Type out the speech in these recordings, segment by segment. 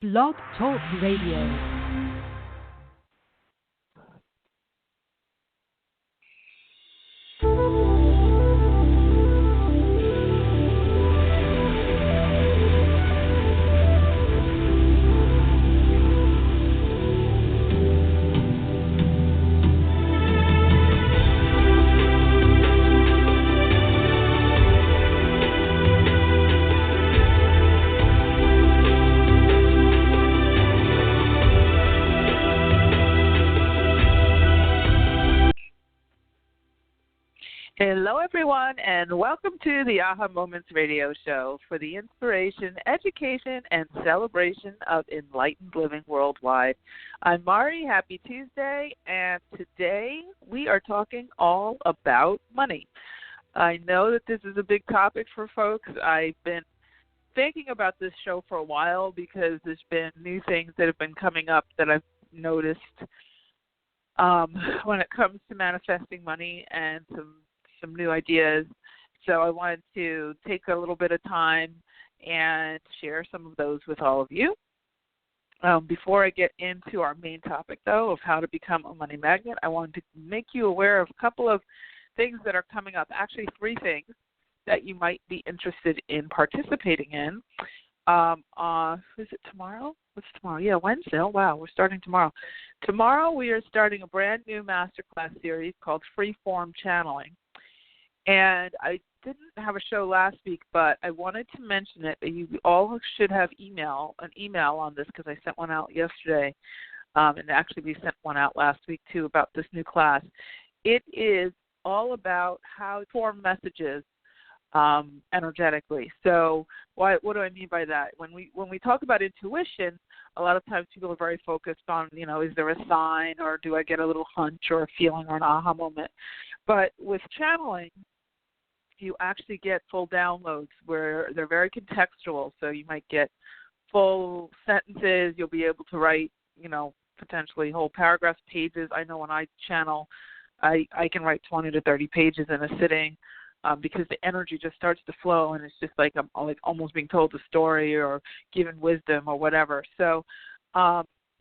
Blog Talk Radio. Hello, everyone, and welcome to the Aha Moments radio show for the inspiration, education, and celebration of enlightened living worldwide. I'm Mari. Happy Tuesday, and today we are talking all about money. I know that this is a big topic for folks. I've been thinking about this show for a while because there's been new things that have been coming up that I've noticed when it comes to manifesting money and some new ideas. So I wanted to take a little bit of time and share some of those with all of you. Before I get into our main topic, though, of how to become a money magnet, I wanted to make you aware of a couple of things that are coming up, actually 3 things that you might be interested in participating in. Is it tomorrow? What's tomorrow? Yeah, Wednesday. Oh, wow, we're starting tomorrow. Tomorrow we are starting a brand new masterclass series called Freeform Channeling. And I didn't have a show last week, but I wanted to mention it. You all should have an email on this because I sent one out yesterday. And actually we sent one out last week, too, about this new class. It is all about how to form messages energetically. So what do I mean by that? When we talk about intuition, a lot of times people are very focused on, is there a sign or do I get a little hunch or a feeling or an aha moment? But with channeling, you actually get full downloads where they're very contextual. So you might get full sentences. You'll be able to write, potentially whole paragraphs, pages. I know when I channel, I can write 20 to 30 pages in a sitting because the energy just starts to flow, and it's just like I'm like almost being told a story or given wisdom or whatever. So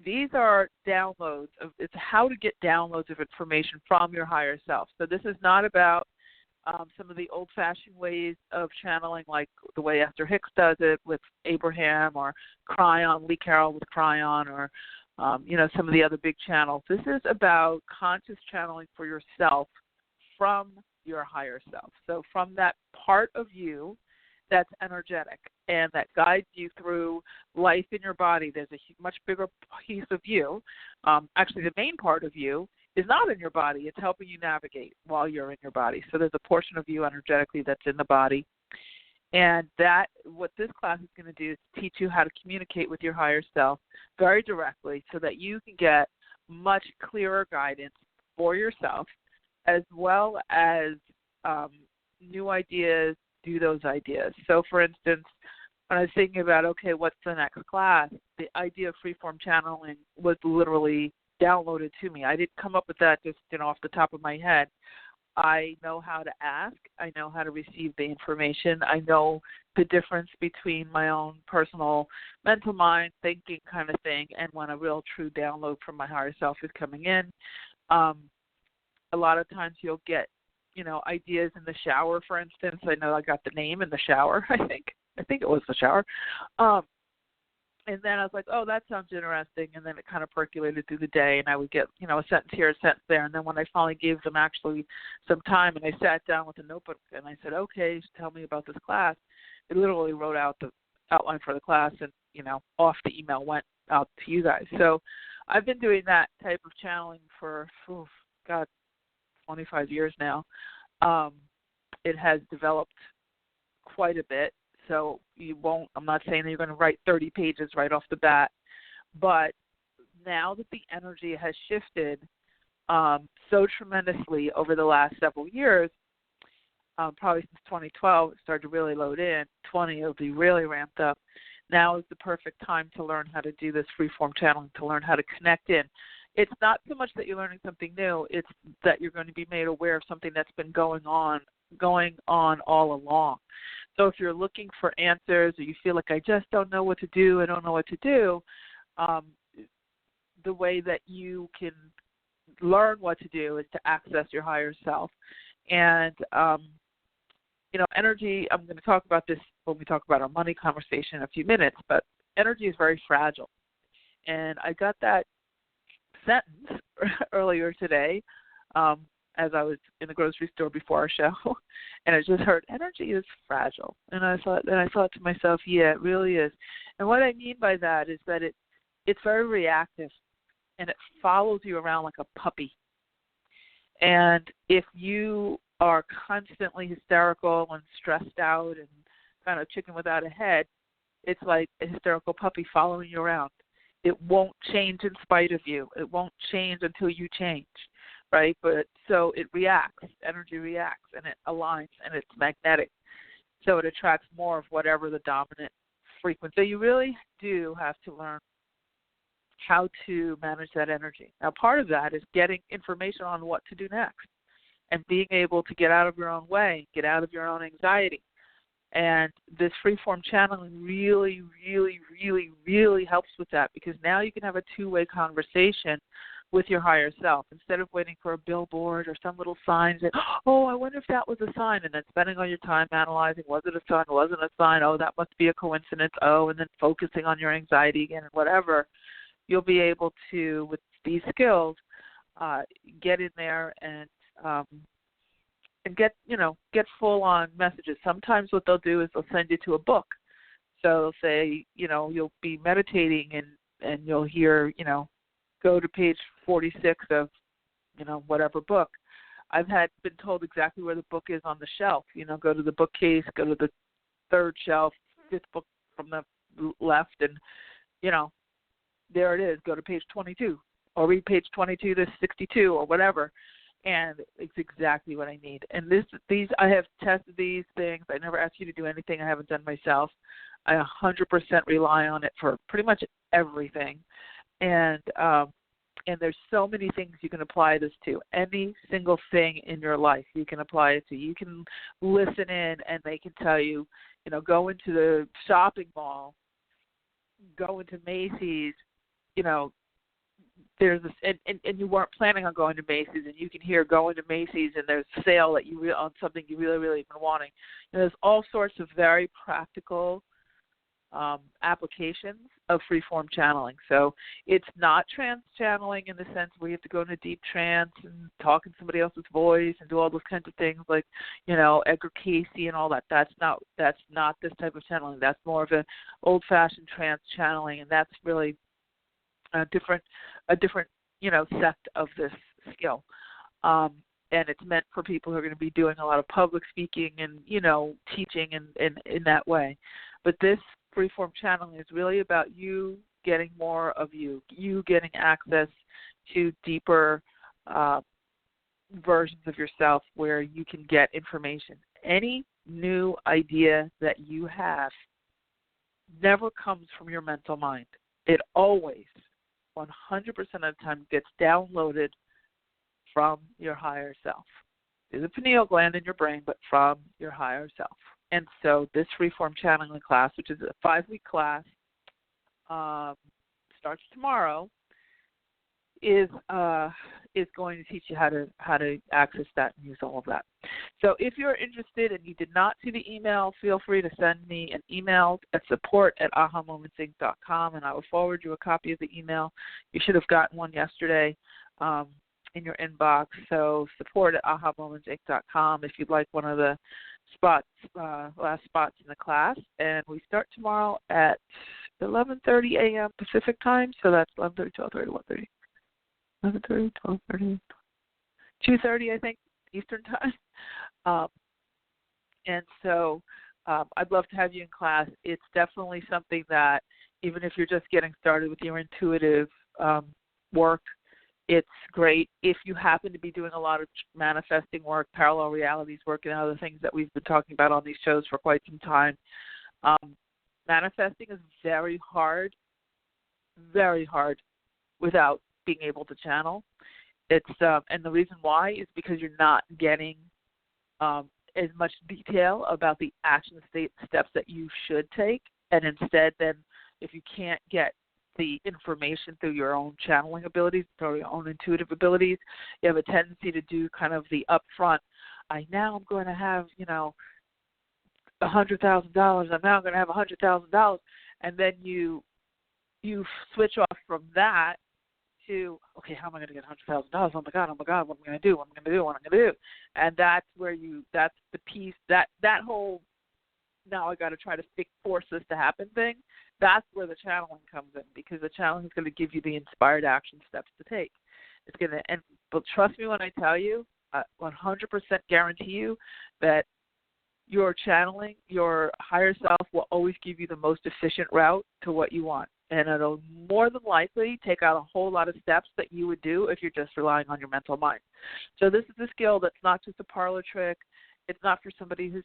these are downloads. It's how to get downloads of information from your higher self. So this is not about some of the old-fashioned ways of channeling, like the way Esther Hicks does it with Abraham or Lee Carroll with Cryon or, some of the other big channels. This is about conscious channeling for yourself from your higher self. So from that part of you that's energetic and that guides you through life in your body. There's a much bigger piece of you. Actually, the main part of you is not in your body. It's helping you navigate while you're in your body. So there's a portion of you energetically that's in the body. And what this class is going to do is teach you how to communicate with your higher self very directly so that you can get much clearer guidance for yourself as well as new ideas, do those ideas. So, for instance, when I was thinking about, okay, what's the next class, the idea of freeform channeling was literally downloaded to me. I didn't come up with that just off the top of my head. I know how to ask. I know how to receive the information. I know the difference between my own personal mental mind thinking kind of thing and when a real true download from my higher self is coming in. A lot of times you'll get, ideas in the shower, for instance. I know I got the name in the shower, I think it was the shower. And then I was like, oh, that sounds interesting. And then it kind of percolated through the day, and I would get, a sentence here, a sentence there. And then when I finally gave them actually some time and I sat down with a notebook and I said, okay, tell me about this class, it literally wrote out the outline for the class and, off the email went out to you guys. So I've been doing that type of channeling for, 25 years now. It has developed quite a bit. So I'm not saying that you're going to write 30 pages right off the bat, but now that the energy has shifted so tremendously over the last several years, probably since 2012, it started to really load in. 20, it'll be really ramped up. Now is the perfect time to learn how to do this freeform channeling, to learn how to connect in. It's not so much that you're learning something new, it's that you're going to be made aware of something that's been going on all along. So if you're looking for answers or you feel like I just don't know what to do, the way that you can learn what to do is to access your higher self. And, energy, I'm going to talk about this when we talk about our money conversation in a few minutes, but energy is very fragile. And I got that sentence earlier today as I was in the grocery store before our show, and I just heard energy is fragile. And I thought to myself, yeah, it really is. And what I mean by that is that it's very reactive, and it follows you around like a puppy. And if you are constantly hysterical and stressed out and kind of chicken without a head, it's like a hysterical puppy following you around. It won't change in spite of you. It won't change until you change, right? But so it reacts, energy reacts, and it aligns, and it's magnetic. So it attracts more of whatever the dominant frequency. So you really do have to learn how to manage that energy. Now, part of that is getting information on what to do next and being able to get out of your own way, get out of your own anxiety. And this freeform channeling really, really, really, really helps with that, because now you can have a two-way conversation with your higher self instead of waiting for a billboard or some little sign saying, oh, I wonder if that was a sign, and then spending all your time analyzing, was it a sign, wasn't a sign, oh, that must be a coincidence, oh, and then focusing on your anxiety again and whatever. You'll be able to, with these skills, get in there and get full-on messages. Sometimes what they'll do is they'll send you to a book. So they'll say, you'll be meditating and you'll hear, go to page 46 of, whatever book. I've been told exactly where the book is on the shelf. Go to the bookcase, go to the third shelf, fifth book from the left, and, there it is. Go to page 22 or read page 22 to 62 or whatever. And it's exactly what I need. And these I have tested these things. I never ask you to do anything I haven't done myself. I 100% rely on it for pretty much everything. And there's so many things you can apply this to. Any single thing in your life you can apply it to. You can listen in and they can tell you, go into the shopping mall, go into Macy's, there's this, and you weren't planning on going to Macy's, and you can hear going to Macy's, and there's a sale that on something you really, really been wanting. And there's all sorts of very practical applications of freeform channeling. So it's not trance channeling in the sense where you have to go into deep trance and talk in somebody else's voice and do all those kinds of things like, Edgar Casey and all that. That's not this type of channeling. That's more of an old-fashioned trance channeling, and that's really a different sect of this skill. And it's meant for people who are going to be doing a lot of public speaking and, teaching in that way. But this freeform channeling is really about you getting more of you getting access to deeper versions of yourself where you can get information. Any new idea that you have never comes from your mental mind. It always 100% of the time gets downloaded from your higher self. There's a pineal gland in your brain, but from your higher self. And so this freeform channeling class, which is a 5-week class, starts tomorrow, is going to teach you how to access that and use all of that. So if you're interested and you did not see the email, feel free to send me an email at support@ahamomentsinc.com, and I will forward you a copy of the email. You should have gotten one yesterday in your inbox. So support@ahamomentsinc.com if you'd like one of the last spots in the class. And we start tomorrow at 11:30 a.m. Pacific time. So that's 11:30, 12:30, 1:30. 11:30, 12:30, 2:30, I think, Eastern time. And so I'd love to have you in class. It's definitely something that, even if you're just getting started with your intuitive work, it's great. If you happen to be doing a lot of manifesting work, parallel realities work, and other things that we've been talking about on these shows for quite some time, manifesting is very hard without being able to channel. It's and the reason why is because you're not getting as much detail about the action steps that you should take, and instead then if you can't get the information through your own channeling abilities, through your own intuitive abilities, you have a tendency to do kind of the upfront, I'm going to have, $100,000. I'm now going to have $100,000. And then you switch off from that to, okay, how am I going to get $100,000? Oh my God, what am I going to do? What am I going to do? What am I going to do? And that's where that's the piece, that whole, now I got to try to force this to happen thing. That's where the channeling comes in, because the channeling is going to give you the inspired action steps to take. It's going to, but trust me when I tell you, 100% guarantee you that your channeling, your higher self will always give you the most efficient route to what you want. And it'll more than likely take out a whole lot of steps that you would do if you're just relying on your mental mind. So this is a skill that's not just a parlor trick. It's not for somebody who's,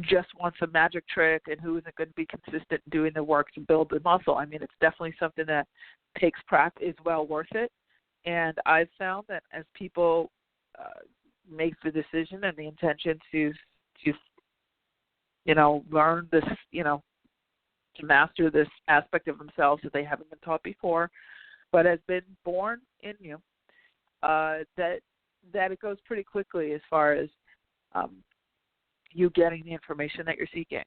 just wants a magic trick and who isn't going to be consistent in doing the work to build the muscle. I mean, it's definitely something that takes practice, is well worth it. And I've found that as people make the decision and the intention to learn this, to master this aspect of themselves that they haven't been taught before, but has been born in you, that it goes pretty quickly as far as you getting the information that you're seeking.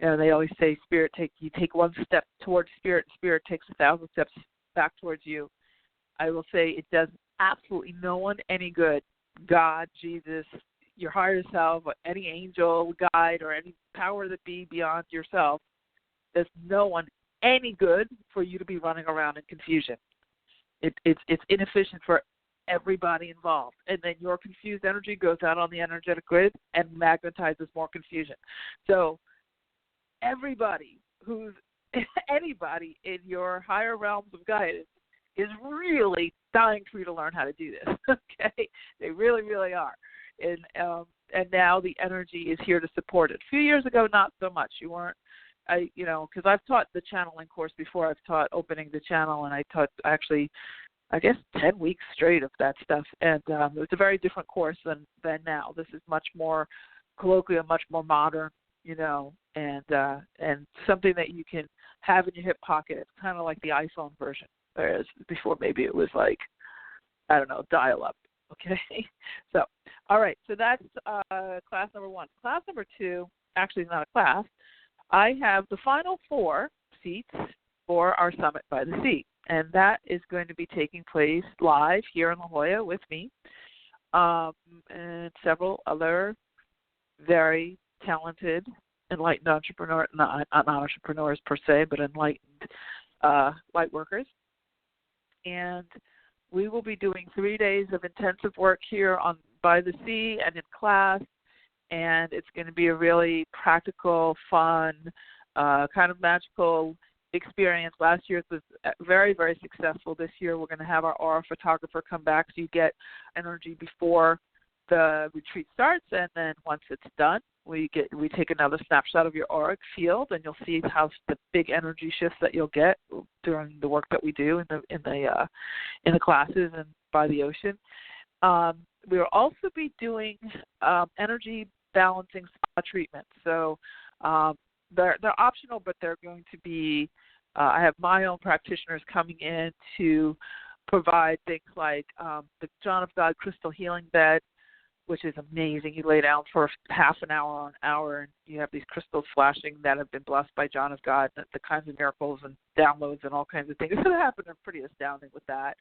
They always say you take one step towards spirit takes 1,000 steps back towards you. I will say it does absolutely no one any good. God, Jesus, your higher self, any angel, guide, or any power that be beyond yourself, does no one any good for you to be running around in confusion. It's inefficient for everybody involved. And then your confused energy goes out on the energetic grid and magnetizes more confusion. So anybody in your higher realms of guidance is really dying for you to learn how to do this. Okay, they really, really are. And now the energy is here to support it. A few years ago, not so much. You weren't. Because I've taught the channeling course before. I've taught opening the channel, and I taught actually, I guess, 10 weeks straight of that stuff. And it was a very different course than now. This is much more colloquial, much more modern, and something that you can have in your hip pocket. It's kind of like the iPhone version, whereas before maybe it was like, I don't know, dial-up. Okay, so all right, so that's class number 1. Class number 2, actually it's not a class. I have the final 4 seats for our Summit by the Sea, and that is going to be taking place live here in La Jolla with me and several other very talented, enlightened entrepreneurs, not entrepreneurs per se, but enlightened light workers. And we will be doing 3 days of intensive work here by the sea and in class. And it's going to be a really practical, fun, kind of magical experience. Last year it was very, very successful. This year we're going to have our aura photographer come back, so you get energy before the retreat starts, and then once it's done, we take another snapshot of your auric field, and you'll see how the big energy shifts that you'll get during the work that we do in the classes and by the ocean. We'll also be doing energy balancing spa treatments. So they're optional, but they're going to be, I have my own practitioners coming in to provide things like the John of God crystal healing bed, which is amazing. You lay down for half an hour or an hour, and you have these crystals flashing that have been blessed by John of God. The kinds of miracles and downloads and all kinds of things that happen are pretty astounding with that.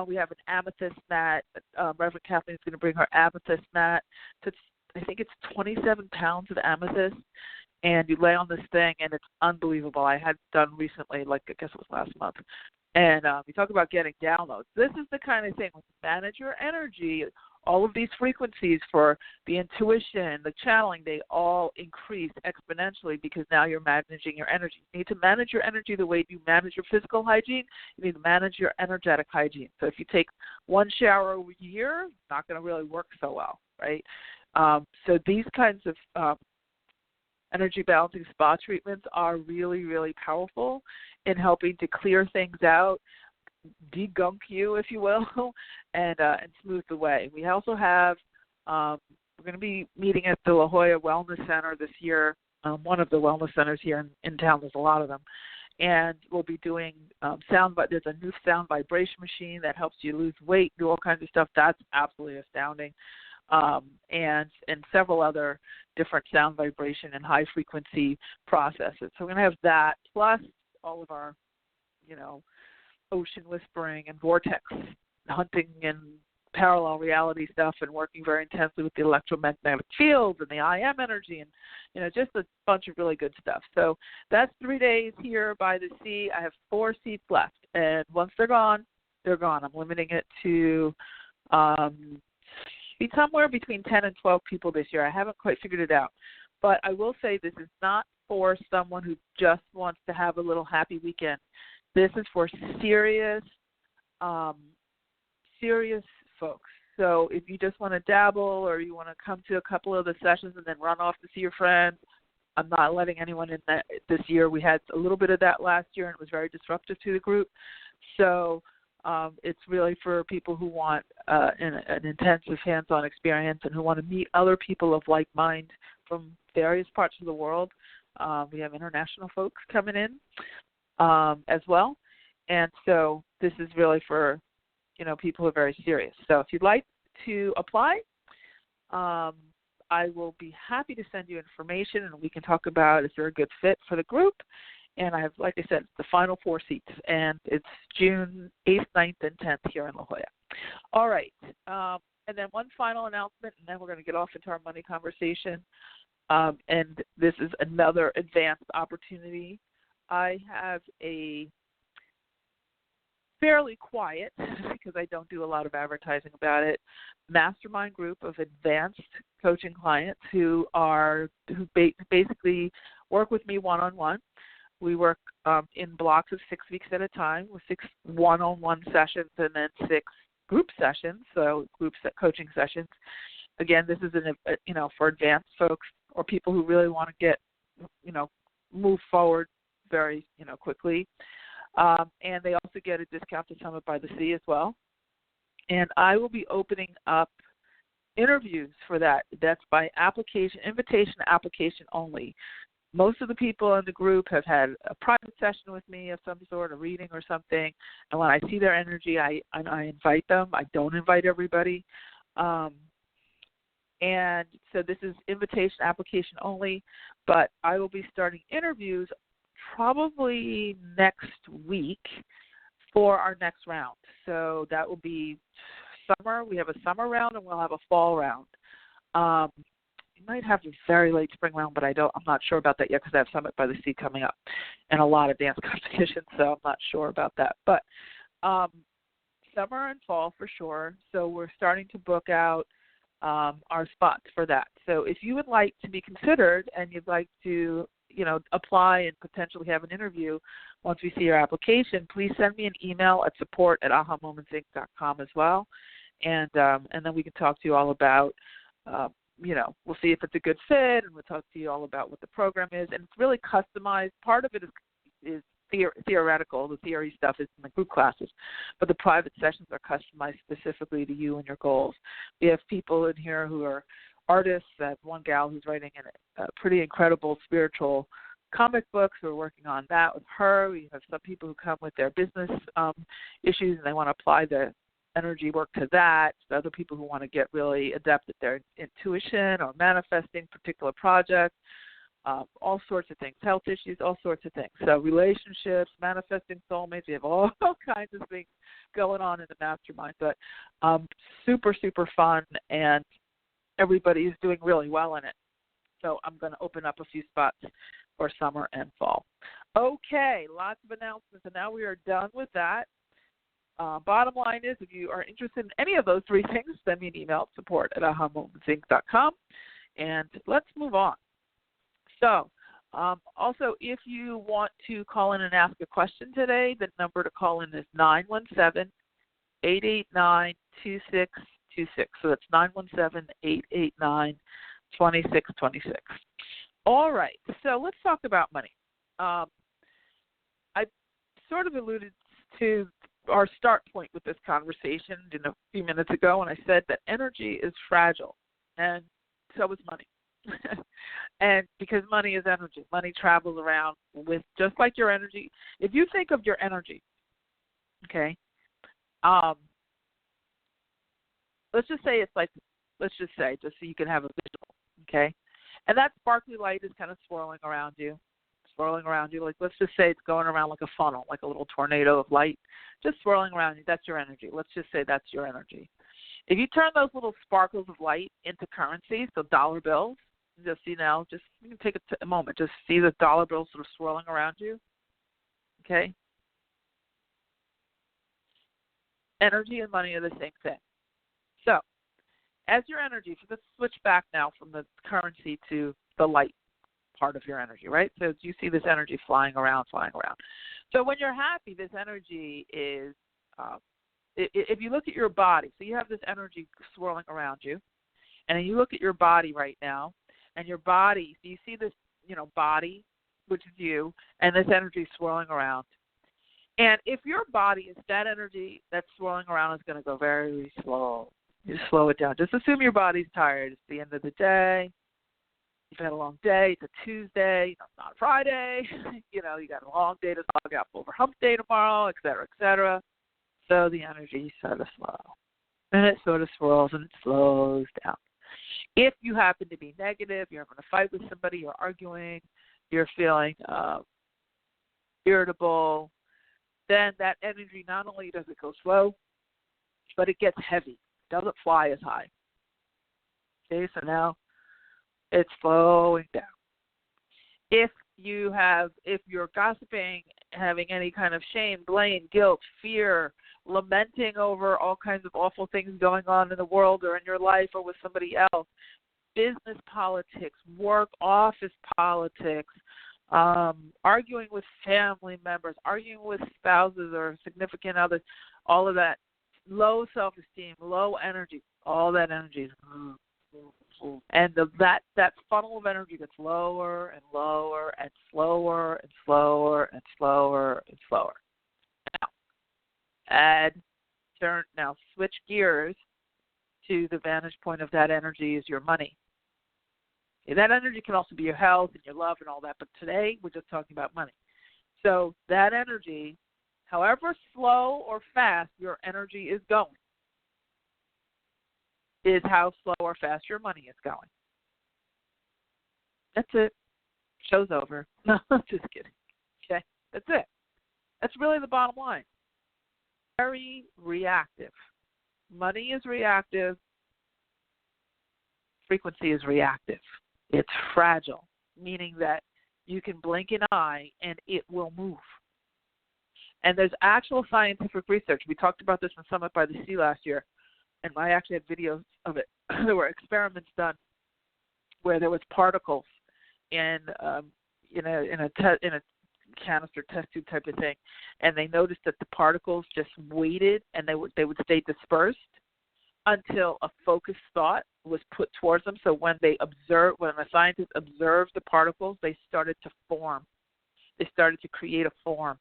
We have an amethyst mat. Reverend Kathleen is going to bring her amethyst mat. I think it's 27 pounds of amethyst, and you lay on this thing, and it's unbelievable. I had done recently, I guess it was last month. And we talk about getting downloads. This is the kind of thing, when you manage your energy, all of these frequencies for the intuition, the channeling, they all increase exponentially because now you're managing your energy. You need to manage your energy the way you manage your physical hygiene. You need to manage your energetic hygiene. So if you take one shower a year, it's not going to really work so well, right? So these kinds of energy balancing spa treatments are really, really powerful in helping to clear things out, degunk you, if you will, and smooth the way. We also have We're going to be meeting at the La Jolla Wellness Center this year, one of the wellness centers here in town. There's a lot of them. And we'll be doing there's a new sound vibration machine that helps you lose weight, do all kinds of stuff. That's absolutely astounding. And several other different sound vibration and high frequency processes. So we're going to have that, plus all of our, ocean whispering and vortex hunting and parallel reality stuff, and working very intensely with the electromagnetic fields and the IM energy, and just a bunch of really good stuff. So that's 3 days here by the sea. I have 4 seats left, and once they're gone, they're gone. I'm limiting it to be somewhere between 10 and 12 people this year. I haven't quite figured it out, but I will say this is not for someone who just wants to have a little happy weekend. This is for serious folks. So if you just want to dabble, or you want to come to a couple of the sessions and then run off to see your friends, I'm not letting anyone in that this year. We had a little bit of that last year, and it was very disruptive to the group. So it's really for people who want an intensive hands-on experience and who want to meet other people of like mind from various parts of the world. We have international folks coming in as well. And so this is really for people who are very serious. So if you'd like to apply, I will be happy to send you information, and we can talk about if you're a good fit for the group. And I have, like I said, the final 4 seats, and it's June 8th, 9th, and 10th here in La Jolla. All right. And then one final announcement, and then we're going to get off into our money conversation. And this is another advanced opportunity. I have a fairly quiet, because I don't do a lot of advertising about it, mastermind group of advanced coaching clients who basically work with me one-on-one. We work in blocks of 6 weeks at a time, with 6 one-on-one sessions and then 6 group sessions, so group coaching sessions. Again, this is for advanced folks or people who really want to get move forward very quickly. And they also get a discount to Summit by the Sea as well. And I will be opening up interviews for that. That's by application, invitation application only. Most of the people in the group have had a private session with me of some sort, a reading or something. And when I see their energy, I invite them. I don't invite everybody. And so this is invitation application only, but I will be starting interviews probably next week for our next round. So that will be summer. We have a summer round, and we'll have a fall round. We might have a very late spring round, but I'm not sure about that yet, because I have Summit by the Sea coming up and a lot of dance competitions, so I'm not sure about that. But summer and fall for sure. So we're starting to book out our spots for that. So if you would like to be considered and you'd like to apply and potentially have an interview once we see your application, please send me an email at support@ahamomentsinc.com as well. And then we can talk to you all about, we'll see if it's a good fit, and we'll talk to you all about what the program is. And it's really customized. Part of it is theoretical. The theory stuff is in the group classes, but the private sessions are customized specifically to you and your goals. We have people in here who are artists. I have one gal who's writing a pretty incredible spiritual comic book, so we're working on that with her. We have some people who come with their business issues, and they want to apply the energy work to that. Other people who want to get really adept at their intuition or manifesting particular projects, all sorts of things, health issues, all sorts of things. So relationships, manifesting soulmates, we have all kinds of things going on in the mastermind, but super, super fun, and everybody is doing really well in it. So I'm going to open up a few spots for summer and fall. Okay, lots of announcements, and now we are done with that. Bottom line is, if you are interested in any of those 3 things, send me an email at support@ahamomentsinc.com, and let's move on. So also, if you want to call in and ask a question today, the number to call in is 917-889-2626. So that's 917-889-2626. All right, so let's talk about money. I sort of alluded to our start point with this conversation a few minutes ago, and I said that energy is fragile. and so is money. And because money is energy, money travels around with just like your energy. If you think of your energy, okay, let's just say it's like, just so you can have a visual, okay, and that sparkly light is kind of swirling around you. Like, let's just say it's going around like a funnel, like a little tornado of light, just swirling around you. That's your energy. Let's just say that's your energy. If you turn those little sparkles of light into currency, so dollar bills, just see now, just you can take a moment, just see the dollar bills sort of swirling around you, okay? Energy and money are the same thing. So, as your energy, so let's switch back now from the currency to the light part of your energy, right? So you see this energy flying around. So when you're happy, this energy is, if you look at your body, so you have this energy swirling around you, and then you look at your body right now, and your body, so you see this, body, which is you, and this energy swirling around. And if your body is that energy that's swirling around is going to go very slow. You just slow it down. Just assume your body's tired. It's the end of the day. You've had a long day. It's a Tuesday. It's not Friday. You got a long day to log out over hump day tomorrow, et cetera, et cetera. So the energy is sort of slow. And it sort of swirls and it slows down. If you happen to be negative, you're having a fight with somebody, you're arguing, you're feeling irritable, then that energy not only does it go slow, but it gets heavy. It doesn't fly as high. Okay, so now it's slowing down. If you're gossiping, having any kind of shame, blame, guilt, fear, lamenting over all kinds of awful things going on in the world or in your life or with somebody else, business politics, work, office politics, arguing with family members, arguing with spouses or significant others, all of that, low self-esteem, low energy, all that energy is, and that funnel of energy gets lower and lower and slower and slower and slower and slower. Now switch gears to the vantage point of that energy is your money. Okay, that energy can also be your health and your love and all that, but today we're just talking about money. So that energy, however slow or fast your energy is going, is how slow or fast your money is going. That's it. Show's over. No, just kidding. Okay, that's it. That's really the bottom line. Very reactive. Money is reactive. Frequency is reactive. It's fragile, meaning that you can blink an eye and it will move. And there's actual scientific research. We talked about this in Summit by the Sea last year, and I actually had videos of it. There were experiments done where there was particles in a canister test tube type of thing, and they noticed that the particles just waited and they would stay dispersed until a focused thought was put towards them. So when a scientist observed the particles, they started to form. They started to create a form.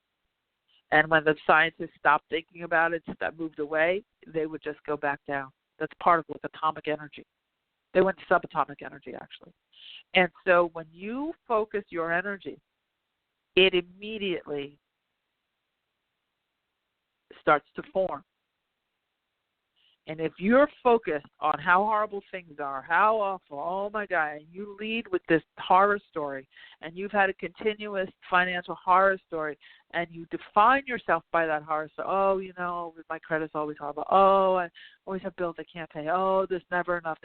And when the scientists stopped thinking about it, that moved away, they would just go back down. That's particles, atomic energy. They went to subatomic energy, actually. And so when you focus your energy, it immediately starts to form. And if you're focused on how horrible things are, how awful, oh my God, and you lead with this horror story, and you've had a continuous financial horror story, and you define yourself by that horror story, oh, my credit's always horrible, oh, I always have bills I can't pay, oh, there's never enough,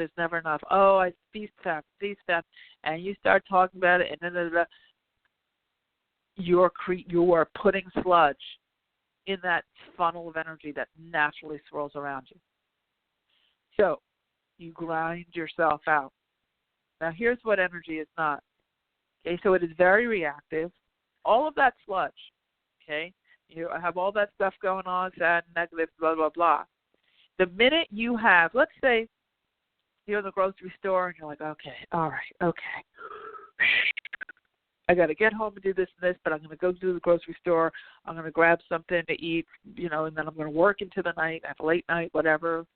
oh, these steps, and you start talking about it, and then you are putting sludge in that funnel of energy that naturally swirls around you. So you grind yourself out. Now here's what energy is not. Okay, so it is very reactive. All of that sludge, okay, you have all that stuff going on, sad, negative, blah, blah, blah. The minute you have, let's say you're in the grocery store and you're like, okay, all right, okay. I got to get home and do this and this, but I'm going to go to the grocery store. I'm going to grab something to eat, and then I'm going to work into the night, have a late night, whatever.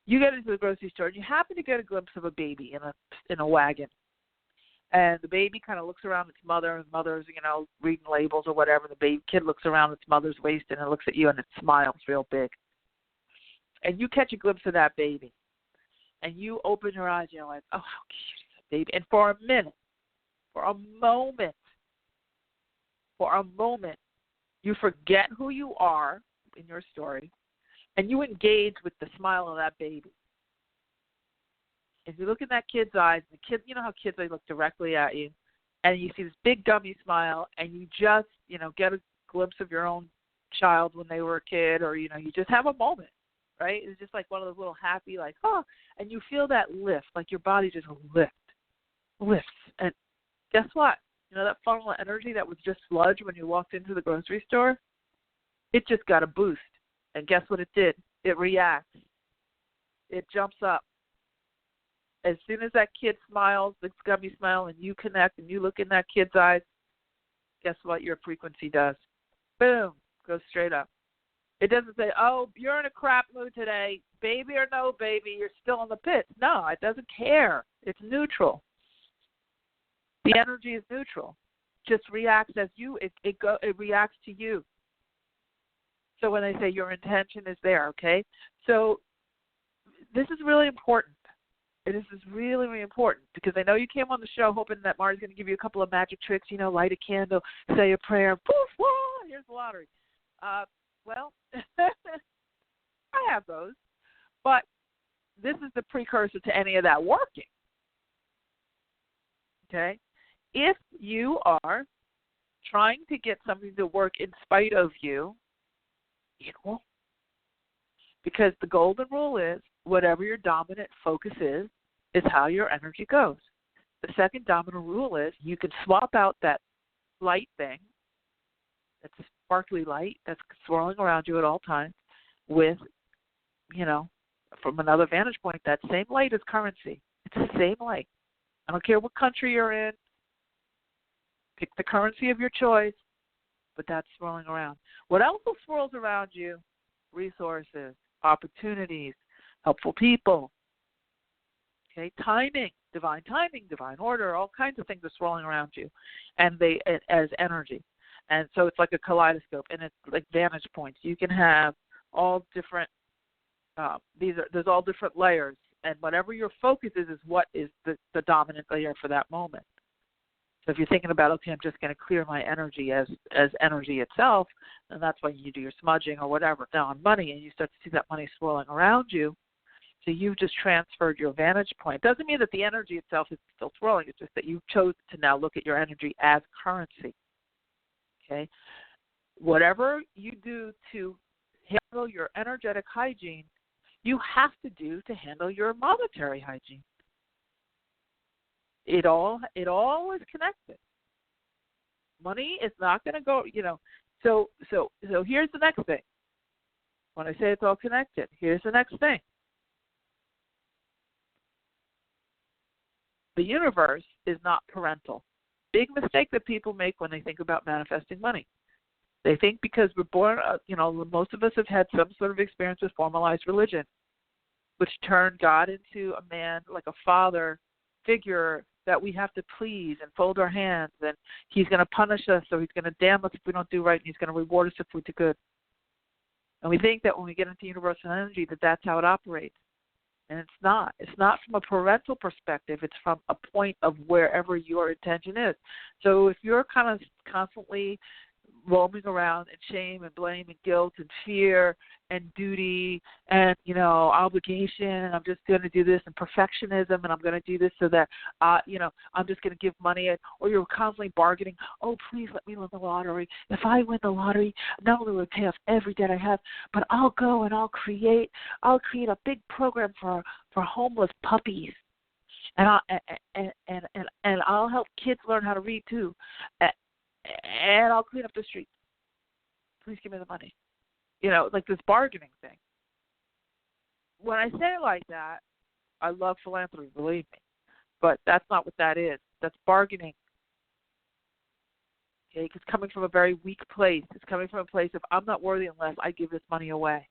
You get into the grocery store and you happen to get a glimpse of a baby in a wagon. And the baby kind of looks around its mother, and mother's, reading labels or whatever. The kid looks around its mother's waist, and it looks at you, and it smiles real big. And you catch a glimpse of that baby. And you open your eyes, and you're like, oh, how cute is that baby. And for a moment, you forget who you are in your story, and you engage with the smile of that baby. If you look in that kid's eyes, the kid, you know how kids, they look directly at you, and you see this big gummy smile, and you just, get a glimpse of your own child when they were a kid, or, you just have a moment, right? It's just like one of those little happy, like, oh, and you feel that lift, like your body just lifts. And guess what? That funnel of energy that was just sludge when you walked into the grocery store, it just got a boost. And guess what it did? It reacts. It jumps up. As soon as that kid smiles, the gummy smile, and you connect and you look in that kid's eyes, guess what your frequency does? Boom, goes straight up. It doesn't say, oh, you're in a crap mood today, baby or no baby, you're still in the pits. No, it doesn't care. It's neutral. The energy is neutral. Just reacts as you. It reacts to you. So when I say your intention is there, okay? So this is really important. This is really, really important because I know you came on the show hoping that Mari's going to give you a couple of magic tricks, light a candle, say a prayer, poof, whoa, here's the lottery. Well, I have those, but this is the precursor to any of that working, okay? If you are trying to get something to work in spite of you, it won't. Because the golden rule is whatever your dominant focus is how your energy goes. The second dominant rule is you can swap out that light thing, that's a sparkly light that's swirling around you at all times, with, from another vantage point, that same light is currency. It's the same light. I don't care what country you're in. Pick the currency of your choice, but that's swirling around. What else swirls around you? Resources, opportunities, helpful people, okay, timing, divine order, all kinds of things are swirling around you, and they as energy. And so it's like a kaleidoscope, and it's like vantage points. You can have all different, there's all different layers, and whatever your focus is what is the dominant layer for that moment. So if you're thinking about, okay, I'm just going to clear my energy as energy itself, and that's why you do your smudging or whatever. Now on money, and you start to see that money swirling around you, so you've just transferred your vantage point. It doesn't mean that the energy itself is still swirling. It's just that you chose to now look at your energy as currency. Okay? Whatever you do to handle your energetic hygiene, you have to do to handle your monetary hygiene. It all is connected. Money is not going to go, So here's the next thing. When I say it's all connected, here's the next thing. The universe is not parental. Big mistake that people make when they think about manifesting money. They think because we're born, most of us have had some sort of experience with formalized religion, which turned God into a man, like a father figure that we have to please and fold our hands, and he's going to punish us, or he's going to damn us if we don't do right, and he's going to reward us if we do good. And we think that when we get into universal energy that that's how it operates. And it's not. It's not from a parental perspective. It's from a point of wherever your intention is. So if you're kind of constantly roaming around in shame and blame and guilt and fear and duty and, obligation, and I'm just going to do this, and perfectionism, and I'm going to do this so that, I'm just going to give money, or you're constantly bargaining, oh, please let me win the lottery. If I win the lottery, not only will it pay off every debt I have, but I'll go and I'll create a big program for homeless puppies. And I'll help kids learn how to read too. And I'll clean up the streets. Please give me the money. Like this bargaining thing. When I say it like that, I love philanthropy, believe me. But that's not what that is. That's bargaining. Okay, it's coming from a very weak place. It's coming from a place of I'm not worthy unless I give this money away.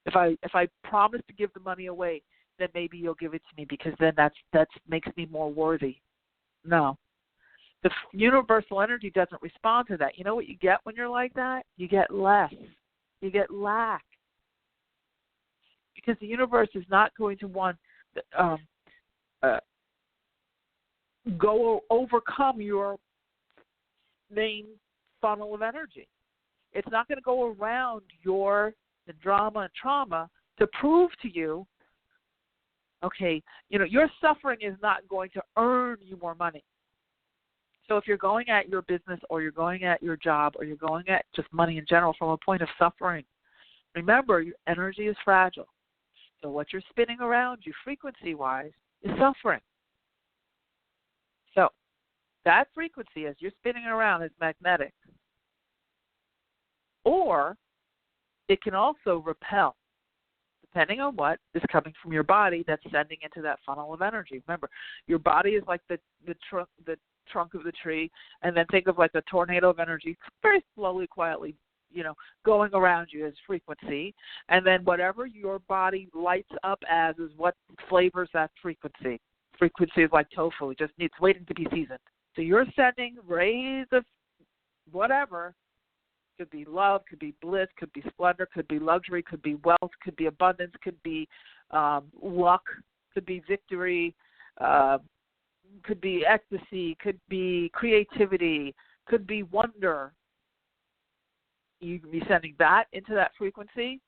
If I promise to give the money away, then maybe you'll give it to me because then that makes me more worthy. No. The universal energy doesn't respond to that. You know what you get when you're like that? You get less. You get lack. Because the universe is not going to want overcome your main funnel of energy. It's not going to go around the drama and trauma to prove to you, okay, your suffering is not going to earn you more money. So if you're going at your business or you're going at your job or you're going at just money in general from a point of suffering, remember your energy is fragile. So what you're spinning around you frequency-wise is suffering. So that frequency as you're spinning around is magnetic. Or it can also repel, depending on what is coming from your body that's sending into that funnel of energy. Remember, your body is like the trunk of the tree, and then think of like a tornado of energy very slowly, quietly, going around you as frequency, and then whatever your body lights up as is what flavors that frequency. Frequency is like tofu, it just needs waiting to be seasoned. So you're sending rays of whatever, could be love, could be bliss, could be splendor, could be luxury, could be wealth, could be abundance, could be luck, could be victory, could be ecstasy, could be creativity, could be wonder. You can be sending that into that frequency,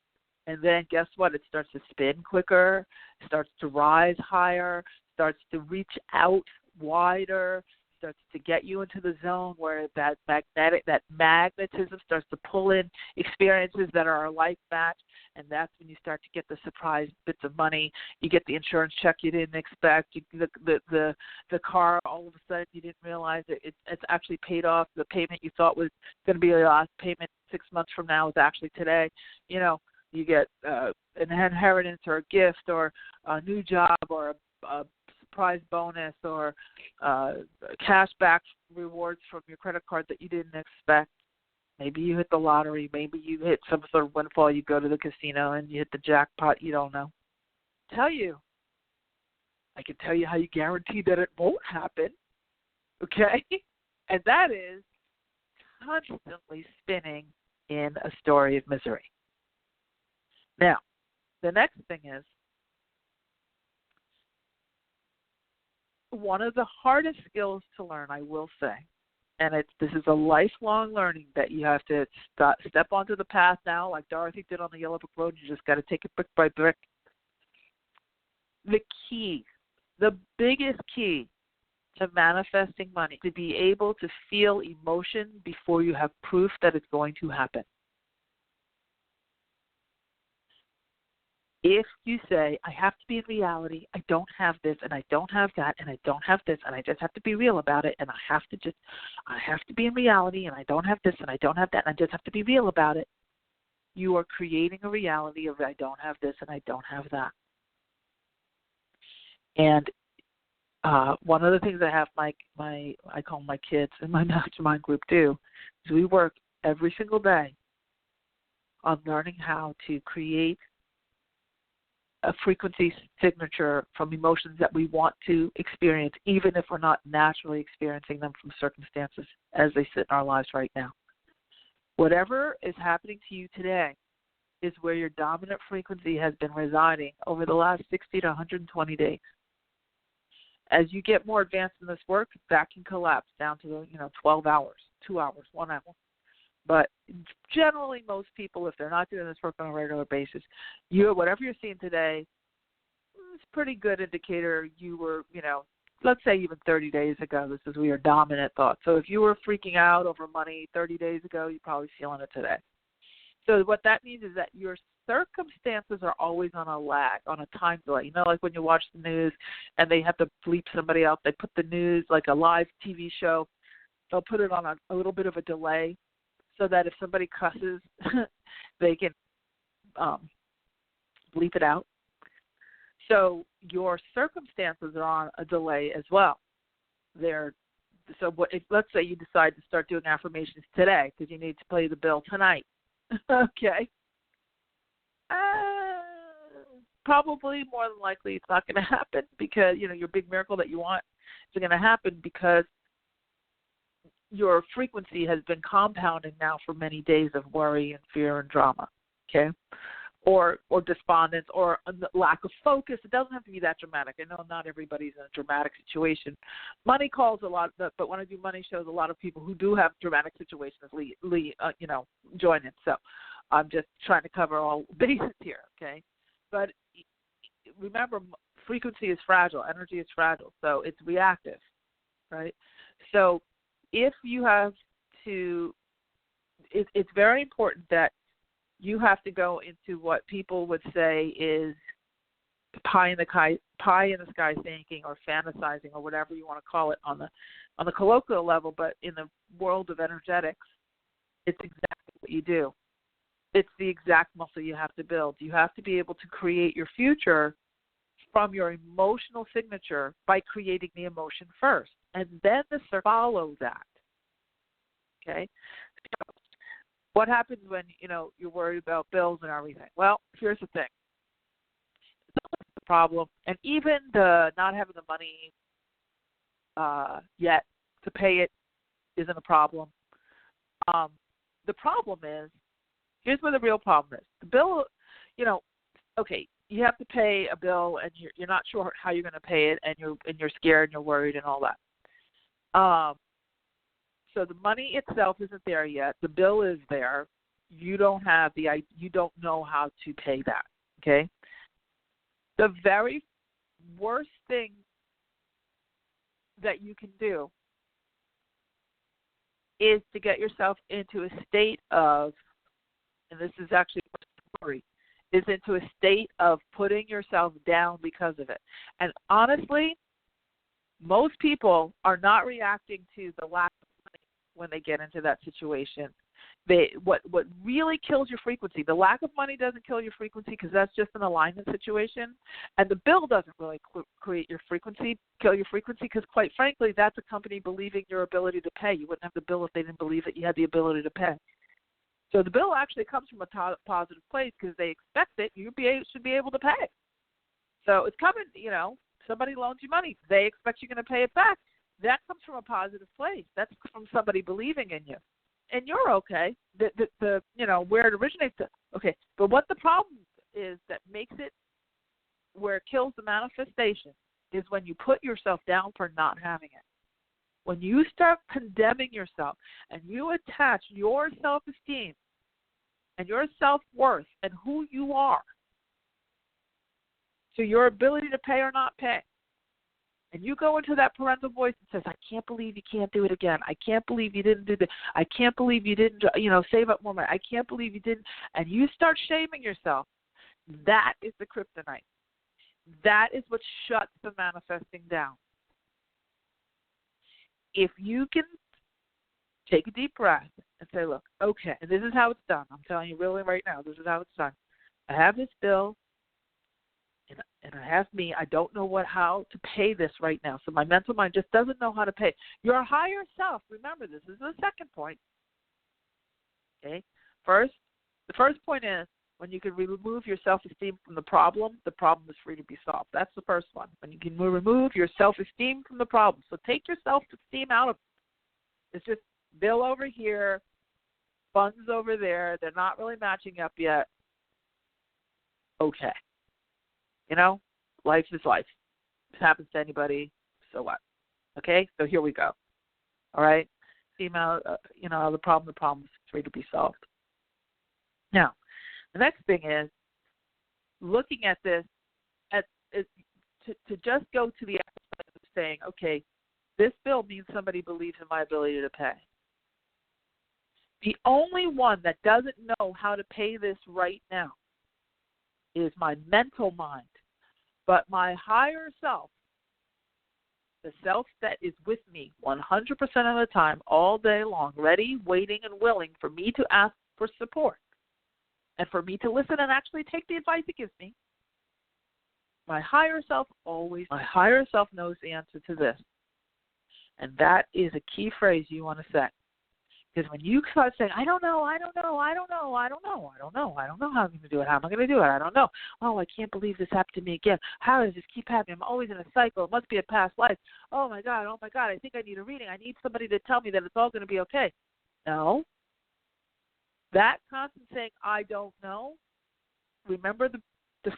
and then guess what? It starts to spin quicker, starts to rise higher, starts to reach out wider, starts to get you into the zone where that magnetism starts to pull in experiences that are a life match, and that's when you start to get the surprise bits of money. You get the insurance check you didn't expect. The car, all of a sudden you didn't realize it's actually paid off. The payment you thought was going to be the last payment 6 months from now is actually today. You get an inheritance or a gift or a new job or a surprise bonus or cash back rewards from your credit card that you didn't expect. Maybe you hit the lottery. Maybe you hit some sort of windfall. You go to the casino and you hit the jackpot. You don't know. I can tell you how you guarantee that it won't happen. Okay? And that is constantly spinning in a story of misery. Now, the next thing is, one of the hardest skills to learn, I will say, and this is a lifelong learning that you have to step onto the path now, like Dorothy did on the Yellow Brick Road. You just got to take it brick by brick. The biggest key to manifesting money, to be able to feel emotion before you have proof that it's going to happen. If you say, I have to be in reality, I don't have this, and I don't have that, and I don't have this, and I just have to be real about it, and I have to be in reality, and I don't have this, and I don't have that, and I just have to be real about it, you are creating a reality of I don't have this, and I don't have that. And one of the things I have I call my kids in my mastermind group do, is we work every single day on learning how to create a frequency signature from emotions that we want to experience, even if we're not naturally experiencing them from circumstances as they sit in our lives right now. Whatever is happening to you today is where your dominant frequency has been residing over the last 60 to 120 days. As you get more advanced in this work, that can collapse down to 12 hours, 2 hours, 1 hour. But generally, most people, if they're not doing this work on a regular basis, whatever you're seeing today is a pretty good indicator you were, let's say even 30 days ago, this is your dominant thought. So if you were freaking out over money 30 days ago, you're probably feeling it today. So what that means is that your circumstances are always on a lag, on a time delay. Like when you watch the news and they have to bleep somebody out, they put the news, like a live TV show, they'll put it on a little bit of a delay, so that if somebody cusses, they can bleep it out. So your circumstances are on a delay as well. Let's say you decide to start doing affirmations today because you need to pay the bill tonight. Okay. probably more than likely it's not going to happen because, your big miracle that you want is going to happen because your frequency has been compounding now for many days of worry and fear and drama, okay? Or despondence or lack of focus. It doesn't have to be that dramatic. I know not everybody's in a dramatic situation. Money calls a lot, but when I do money shows, a lot of people who do have dramatic situations join in. So I'm just trying to cover all bases here, okay? But remember, frequency is fragile. Energy is fragile, so it's reactive, right? So if you have to, it's very important that you have to go into what people would say is pie in the sky thinking or fantasizing or whatever you want to call it on the colloquial level, but in the world of energetics, it's exactly what you do. It's the exact muscle you have to build. You have to be able to create your future from your emotional signature by creating the emotion first, and then the follow that. Okay? So what happens when, you're worried about bills and everything? Well, here's the thing. It's not the problem, and even the not having the money yet to pay it isn't a problem. The problem is, here's where the real problem is. The bill, okay, you have to pay a bill, and you're not sure how you're going to pay it, and you're scared and you're worried and all that. So the money itself isn't there yet. The bill is there. You don't know how to pay that. Okay. The very worst thing that you can do is to get yourself into a state of, and this is actually worry, is into a state of putting yourself down because of it. And honestly, most people are not reacting to the lack of money when they get into that situation. What really kills your frequency, the lack of money doesn't kill your frequency because that's just an alignment situation, and the bill doesn't really kill your frequency because, quite frankly, that's a company believing your ability to pay. You wouldn't have the bill if they didn't believe that you had the ability to pay. So the bill actually comes from a positive place because they expect it. You should be able to pay. So it's coming, somebody loans you money. They expect you're going to pay it back. That comes from a positive place. That's from somebody believing in you. And you're okay. Where it originates. Okay. But what the problem is that makes it where it kills the manifestation is when you put yourself down for not having it. When you start condemning yourself and you attach your self-esteem and your self-worth and who you are to your ability to pay or not pay, and you go into that parental voice and says, I can't believe you can't do it again. I can't believe you didn't do this. I can't believe you didn't, save up more money. I can't believe you didn't. And you start shaming yourself. That is the kryptonite. That is what shuts the manifesting down. If you can take a deep breath and say, look, okay, and this is how it's done. I'm telling you really right now, this is how it's done. I have this bill, and I have me. I don't know how to pay this right now. So my mental mind just doesn't know how to pay. Your higher self, remember this is the second point. Okay? The first point is when you can remove your self-esteem from the problem is free to be solved. That's the first one. When you can remove your self-esteem from the problem. So take your self-esteem out of it. It's just bill over here, funds over there. They're not really matching up yet. Okay. Life is life. It happens to anybody, so what? Okay? So here we go. All right? The problem is free to be solved. Now, the next thing is looking at this to just go to the exercise of saying, okay, this bill means somebody believes in my ability to pay. The only one that doesn't know how to pay this right now is my mental mind. But my higher self, the self that is with me 100% of the time, all day long, ready, waiting, and willing for me to ask for support and for me to listen and actually take the advice it gives me, my higher self knows the answer to this. And that is a key phrase you want to say. Because when you start saying, I don't know how I'm going to do it, how am I going to do it, I don't know. Oh, I can't believe this happened to me again. How does this keep happening? I'm always in a cycle. It must be a past life. Oh, my God, I think I need a reading. I need somebody to tell me that it's all going to be okay. No. That constant saying, I don't know, remember the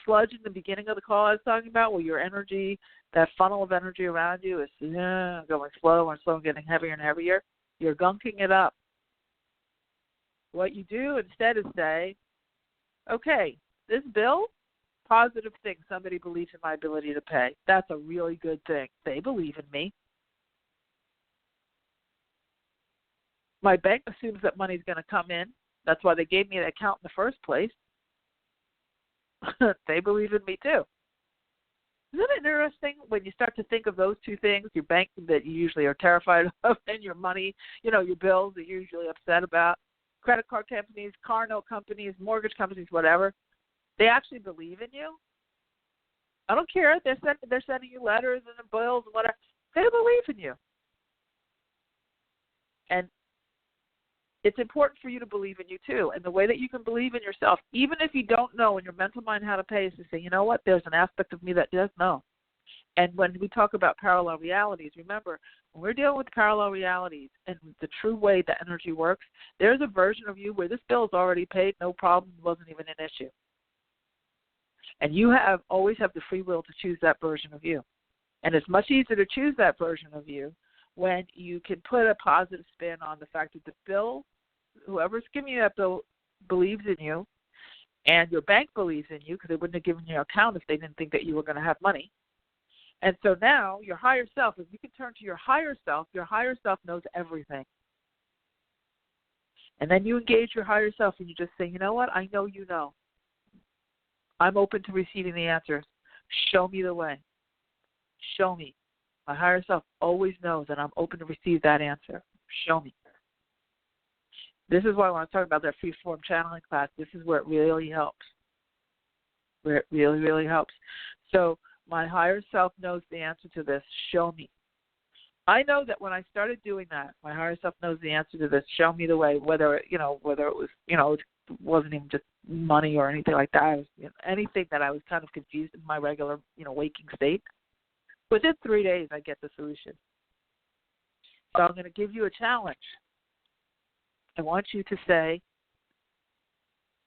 sludge in the beginning of the call I was talking about, where your energy, that funnel of energy around you is going slow and slow and getting heavier and heavier? You're gunking it up. What you do instead is say, okay, this bill, positive thing. Somebody believes in my ability to pay. That's a really good thing. They believe in me. My bank assumes that money's going to come in. That's why they gave me an account in the first place. They believe in me too. Isn't it interesting when you start to think of those two things, your bank that you usually are terrified of and your money, your bills that you're usually upset about, credit card companies, car note companies, mortgage companies, whatever, they actually believe in you. I don't care. They're sending you letters and bills and whatever. They believe in you. And it's important for you to believe in you too. And the way that you can believe in yourself, even if you don't know in your mental mind how to pay, is to say, you know what, there's an aspect of me that does know. And when we talk about parallel realities, remember, when we're dealing with parallel realities and the true way the energy works, there's a version of you where this bill is already paid, no problem, wasn't even an issue. And you always have the free will to choose that version of you. And it's much easier to choose that version of you when you can put a positive spin on the fact that the bill, whoever's giving you that bill, believes in you, and your bank believes in you, because they wouldn't have given you an account if they didn't think that you were going to have money. And so now your higher self, if you can turn to your higher self knows everything. And then you engage your higher self and you just say, you know what, I know you know. I'm open to receiving the answers. Show me the way. Show me. My higher self always knows that I'm open to receive that answer. Show me. This is why when I talk about that free-form channeling class, this is where it really helps. Where it really, really helps. So my higher self knows the answer to this. Show me. I know that when I started doing that, my higher self knows the answer to this. Show me the way. Whether it was, it wasn't even just money or anything like that. It was, anything that I was kind of confused in my regular, waking state. Within 3 days, I get the solution. So I'm going to give you a challenge. I want you to say,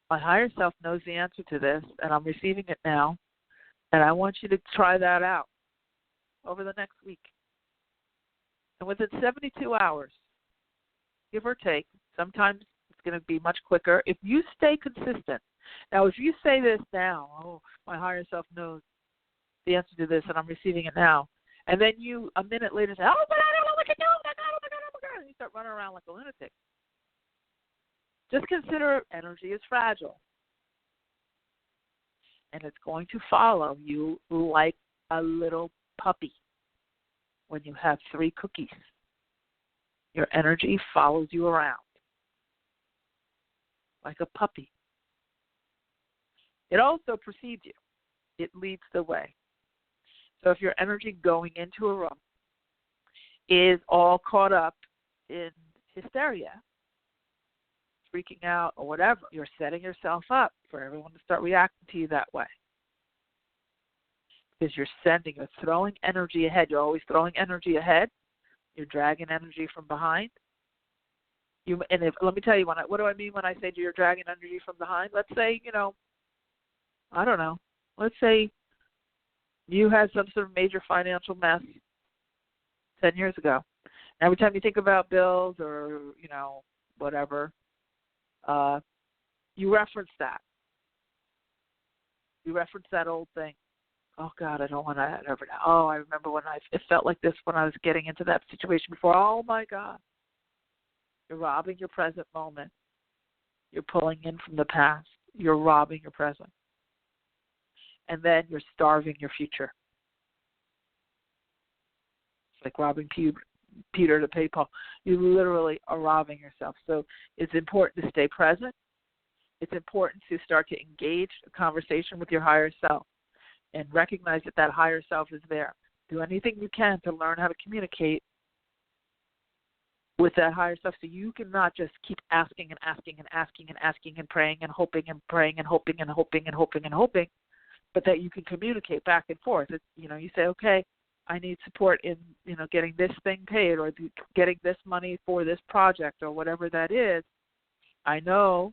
my higher self knows the answer to this, and I'm receiving it now, and I want you to try that out over the next week. And within 72 hours, give or take, sometimes it's going to be much quicker, if you stay consistent. Now, if you say this now, oh, my higher self knows the answer to this, and I'm receiving it now, and then you, a minute later, say, oh, but I don't know what to do, oh, my God, and you start running around like a lunatic. Just consider energy is fragile, and it's going to follow you like a little puppy when you have 3 cookies. Your energy follows you around like a puppy. It also precedes you. It leads the way. So if your energy going into a room is all caught up in hysteria, freaking out, or whatever, you're setting yourself up for everyone to start reacting to you that way. Because you're throwing energy ahead. You're always throwing energy ahead. You're dragging energy from behind. Let me tell you, what do I mean when I say you're dragging energy from behind? Let's say, I don't know. Let's say you had some sort of major financial mess 10 years ago. And every time you think about bills or, whatever, you reference that. You reference that old thing. Oh, God, I don't want that ever now. Oh, I remember when it felt like this when I was getting into that situation before. Oh, my God. You're robbing your present moment. You're pulling in from the past. You're robbing your present. And then you're starving your future. It's like robbing Peter to pay Paul. You literally are robbing yourself. So it's important to stay present. It's important to start to engage a conversation with your higher self and recognize that higher self is there. Do anything you can to learn how to communicate with that higher stuff, so you cannot just keep asking and asking and asking and asking and praying and hoping and praying and hoping and hoping and hoping and hoping, but that you can communicate back and forth. You say, okay, I need support in, getting this thing paid or getting this money for this project or whatever that is. I know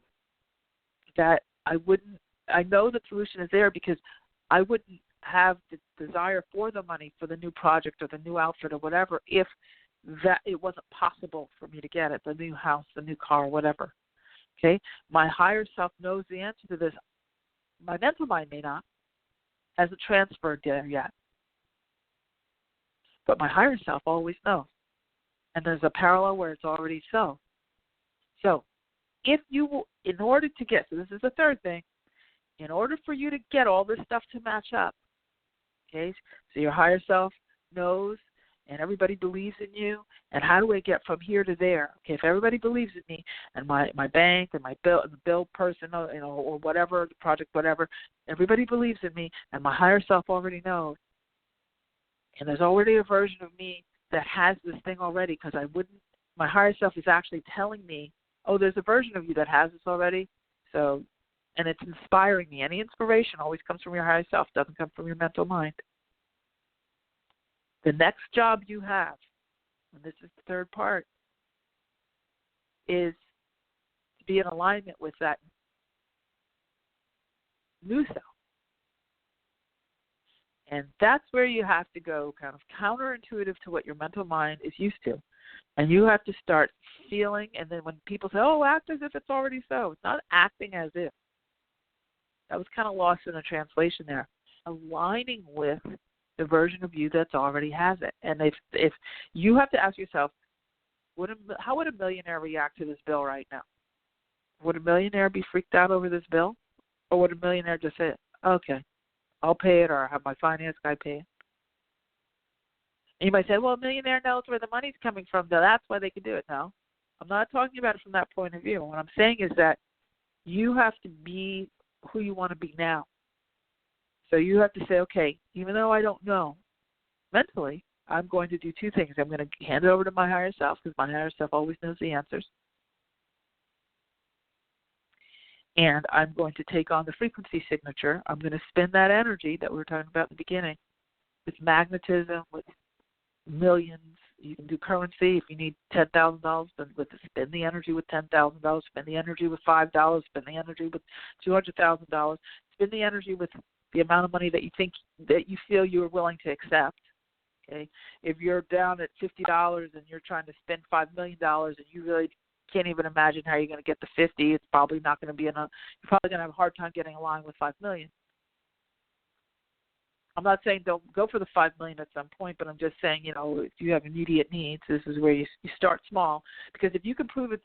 that I know the solution is there because I wouldn't have the desire for the money for the new project or the new outfit or whatever if that it wasn't possible for me to get it, the new house, the new car, whatever. Okay? My higher self knows the answer to this. My mental mind may not, hasn't transferred there yet. But my higher self always knows. And there's a parallel where it's already so. So, if you, in order to get, so this is the third thing, in order for you to get all this stuff to match up, okay, so your higher self knows and everybody believes in you, and how do I get from here to there? Okay, if everybody believes in me and my bank and my bill person, or whatever, the project, whatever, everybody believes in me and my higher self already knows, and there's already a version of me that has this thing already because my higher self is actually telling me, oh, there's a version of you that has this already, so, and it's inspiring me. Any inspiration always comes from your higher self, doesn't come from your mental mind. The next job you have, and this is the third part, is to be in alignment with that new self. And that's where you have to go kind of counterintuitive to what your mental mind is used to. And you have to start feeling, and then when people say, oh, act as if it's already so. It's not acting as if. That was kind of lost in the translation there. Aligning with the version of you that's already has it. And if you have to ask yourself, how would a millionaire react to this bill right now? Would a millionaire be freaked out over this bill? Or would a millionaire just say, okay, I'll pay it, or have my finance guy pay it? And you might say, well, a millionaire knows where the money's coming from, so that's why they can do it. No, I'm not talking about it from that point of view. What I'm saying is that you have to be who you want to be now. So you have to say, okay, even though I don't know, mentally, I'm going to do two things. I'm going to hand it over to my higher self because my higher self always knows the answers. And I'm going to take on the frequency signature. I'm going to spin that energy that we were talking about in the beginning with magnetism, with millions. You can do currency. If you need $10,000, then spin the energy with $10,000, spin the energy with $5, spin the energy with $200,000, spin the energy with the amount of money that you feel you are willing to accept. Okay, if you're down at $50 and you're trying to spend $5 million and you really can't even imagine how you're going to get the 50, it's probably not going to be enough. You're probably going to have a hard time getting aligned with $5 million. I'm not saying don't go for the $5 million at some point, but I'm just saying, if you have immediate needs, this is where you start small. Because if you can prove it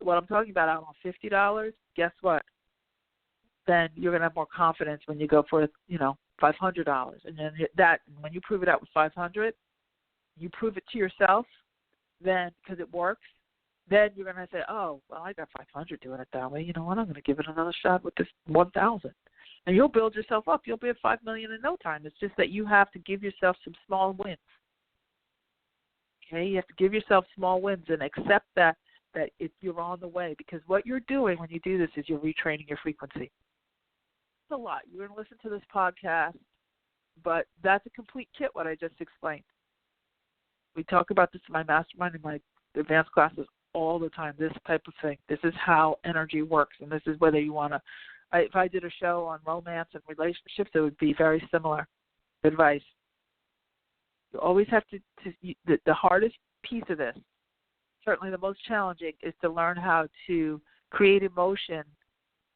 what I'm talking about out on $50, guess what? Then you're going to have more confidence when you go for, $500. And then when you prove it out with $500, you prove it to yourself, then because it works, then you're going to say, oh, well, I got $500 doing it that way. You know what? I'm going to give it another shot with this $1,000. And you'll build yourself up. You'll be at $5 million in no time. It's just that you have to give yourself some small wins. Okay? You have to give yourself small wins and accept that you're on the way. Because what you're doing when you do this is you're retraining your frequency. It's a lot. You're going to listen to this podcast, but that's a complete kit, what I just explained. We talk about this in my mastermind and my advanced classes all the time, this type of thing. This is how energy works, and this is whether you want to. If I did a show on romance and relationships, it would be very similar advice. You always have the hardest piece of this, certainly the most challenging, is to learn how to create emotion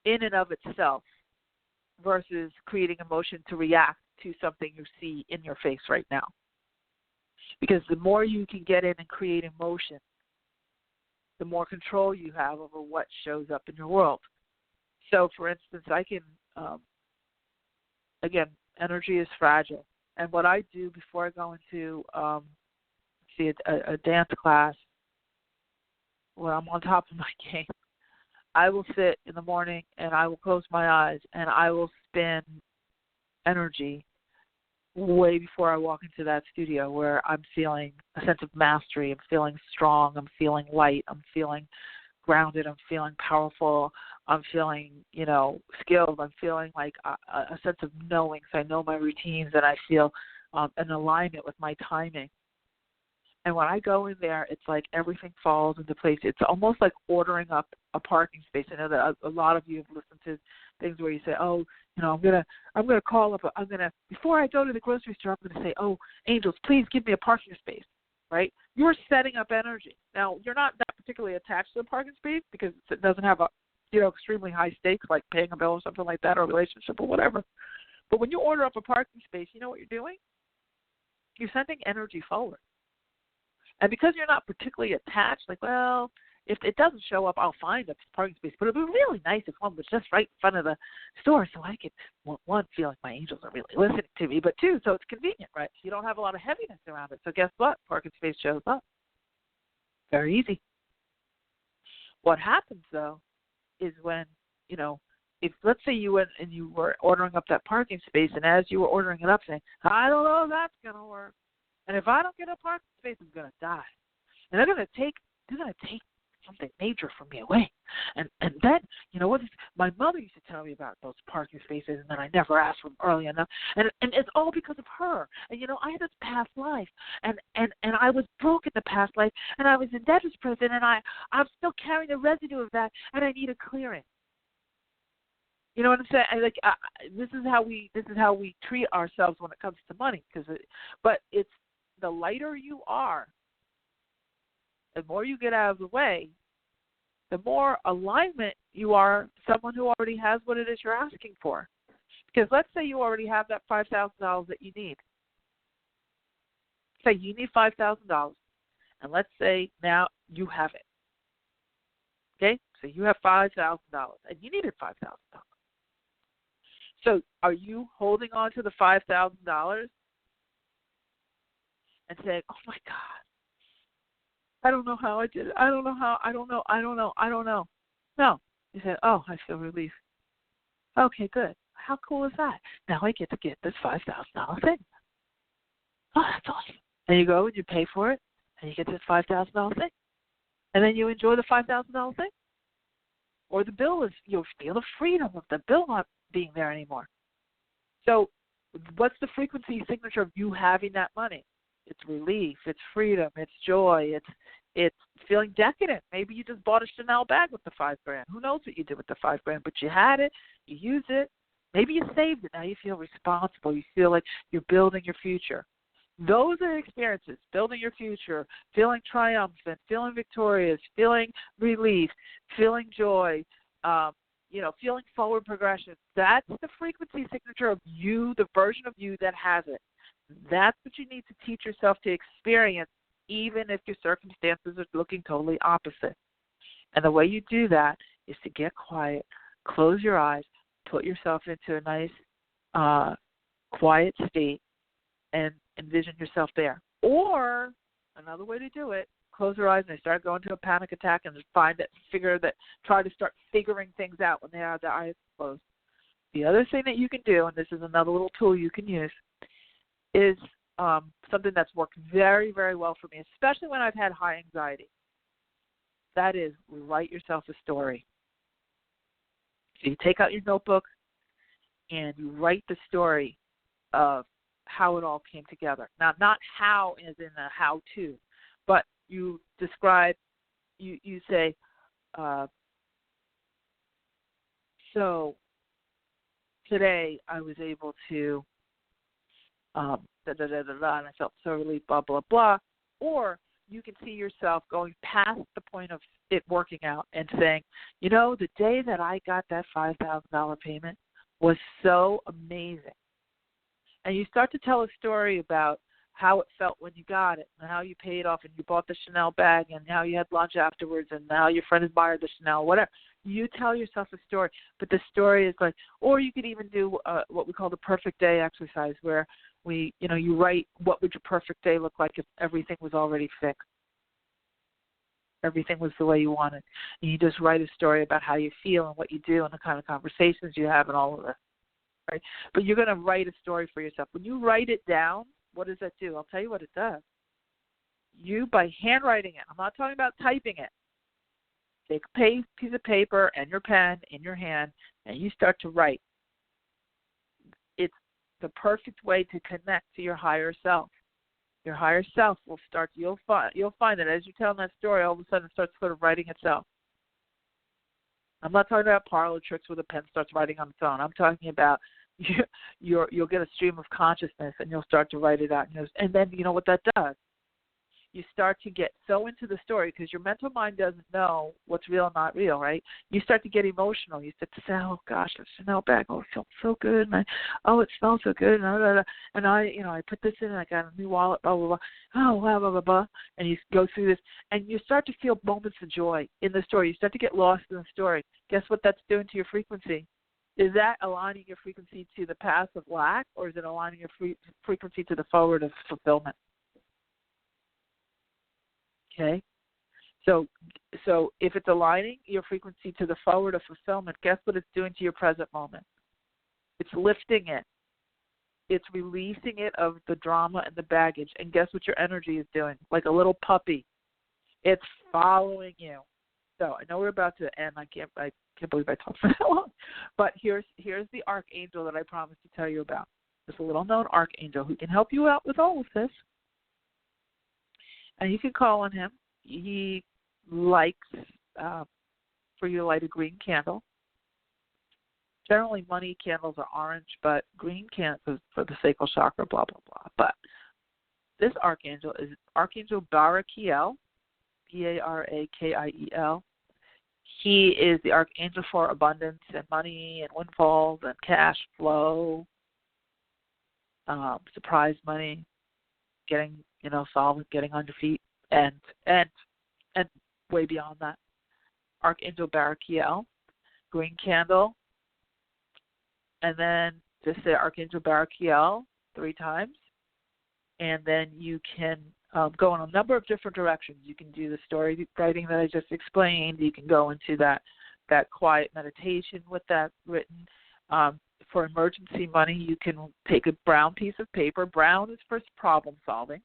in and of itself versus creating emotion to react to something you see in your face right now. Because the more you can get in and create emotion, the more control you have over what shows up in your world. So, for instance, I can, again, energy is fragile. And what I do before I go into, a dance class, when I'm on top of my game, I will sit in the morning and I will close my eyes and I will spin energy way before I walk into that studio, where I'm feeling a sense of mastery. I'm feeling strong. I'm feeling light. I'm feeling grounded. I'm feeling powerful. I'm feeling, skilled. I'm feeling like a sense of knowing. So I know my routines, and I feel an alignment with my timing. And when I go in there, it's like everything falls into place. It's almost like ordering up a parking space. I know that a lot of you have listened to things where you say, "Oh, I'm gonna call up. Before I go to the grocery store, I'm gonna say, oh, angels, please give me a parking space." Right? You're setting up energy. Now, you're not that particularly attached to the parking space because it doesn't have extremely high stakes like paying a bill or something like that, or a relationship or whatever. But when you order up a parking space, you know what you're doing? You're sending energy forward. And because you're not particularly attached, like, well, if it doesn't show up, I'll find a parking space. But it would be really nice if one was just right in front of the store so I could, one, feel like my angels are really listening to me, but two, so it's convenient, right? You don't have a lot of heaviness around it. So guess what? Parking space shows up. Very easy. What happens, though, is when, if let's say you went and you were ordering up that parking space, and as you were ordering it up saying, I don't know if that's going to work. And if I don't get a parking space, I'm going to die. And they're going to take something major from me away. And then, my mother used to tell me about those parking spaces, and then I never asked for them early enough. And it's all because of her. And, I had this past life, and I was broke in the past life, and I was in debtor's prison, and I'm still carrying the residue of that, and I need a clearing. You know what I'm saying? This is how we treat ourselves when it comes to money. But it's the lighter you are, the more you get out of the way, the more alignment you are, someone who already has what it is you're asking for. Because let's say you already have that $5,000 that you need. Say you need $5,000, and let's say now you have it. Okay? So you have $5,000, and you needed $5,000. So are you holding on to the $5,000 and saying, oh, my God, I don't know how I did it. I don't know. No. You said, oh, I feel relief. Okay, good. How cool is that? Now I get to get this $5,000 thing. Oh, that's awesome. And you go and you pay for it, and you get this $5,000 thing. And then you enjoy the $5,000 thing. Or the bill you'll feel the freedom of the bill not being there anymore. So what's the frequency signature of you having that money? It's relief, it's freedom, it's joy, it's feeling decadent. Maybe you just bought a Chanel bag with the $5,000. Who knows what you did with the $5,000? But you had it, you used it. Maybe you saved it. Now you feel responsible. You feel like you're building your future. Those are the experiences: building your future, feeling triumphant, feeling victorious, feeling relief, feeling joy. Feeling forward progression. That's the frequency signature of you, the version of you that has it. That's what you need to teach yourself to experience, even if your circumstances are looking totally opposite. And the way you do that is to get quiet, close your eyes, put yourself into a nice, quiet state, and envision yourself there. Or another way to do it, close your eyes and they start going to a panic attack and try to start figuring things out when they have their eyes closed. The other thing that you can do, and this is another little tool you can use, is something that's worked very, very well for me, especially when I've had high anxiety. That is, write yourself a story. So you take out your notebook and you write the story of how it all came together. Now, not how as in a how-to, but you describe, you say, so today I was able to, and I felt so relieved, blah, blah, blah. Or you can see yourself going past the point of it working out and saying, the day that I got that $5,000 payment was so amazing. And you start to tell a story about how it felt when you got it and how you paid off and you bought the Chanel bag and how you had lunch afterwards and how your friend admired the Chanel, whatever. You tell yourself a story, but the story is like, or you could even do what we call the perfect day exercise, where you write what would your perfect day look like if everything was already fixed. Everything was the way you wanted. And you just write a story about how you feel and what you do and the kind of conversations you have and all of this. right? But you're going to write a story for yourself. When you write it down, what does that do? I'll tell you what it does. You, by handwriting it, I'm not talking about typing it. Take a piece of paper and your pen in your hand, and you start to write. It's the perfect way to connect to your higher self. Your higher self will start. You'll find that as you're telling that story, all of a sudden it starts sort of writing itself. I'm not talking about parlor tricks where the pen starts writing on its own. I'm talking about you'll get a stream of consciousness and you'll start to write it out. And then you know what that does? You start to get so into the story because your mental mind doesn't know what's real and not real, right? You start to get emotional. You start to say, oh, gosh, the Chanel bag, oh, it felt so good. And it smells so good. And I put this in and I got a new wallet, blah, blah, blah. Oh, blah, blah, blah, blah. And you go through this and you start to feel moments of joy in the story. You start to get lost in the story. Guess what that's doing to your frequency? Is that aligning your frequency to the path of lack, or is it aligning your frequency to the forward of fulfillment? Okay, so if it's aligning your frequency to the forward of fulfillment, guess what it's doing to your present moment? It's lifting it. It's releasing it of the drama and the baggage. And guess what your energy is doing? Like a little puppy. It's following you. So I know we're about to end. I can't believe I talked for that long. But here's the Archangel that I promised to tell you about. There's a little-known Archangel who can help you out with all of this. And you can call on him. He likes for you to light a green candle. Generally, money candles are orange, but green candles for the sacral chakra, blah, blah, blah. But this Archangel is Archangel Barakiel, Barakiel. He is the Archangel for abundance and money and windfalls and cash flow, surprise money, getting solvent, getting on your feet, and way beyond that. Archangel Barakiel, green candle, and then just say Archangel Barakiel 3 times, and then you can go in a number of different directions. You can do the story writing that I just explained. You can go into that quiet meditation with that written. For emergency money, you can take a brown piece of paper. Brown is for problem solving.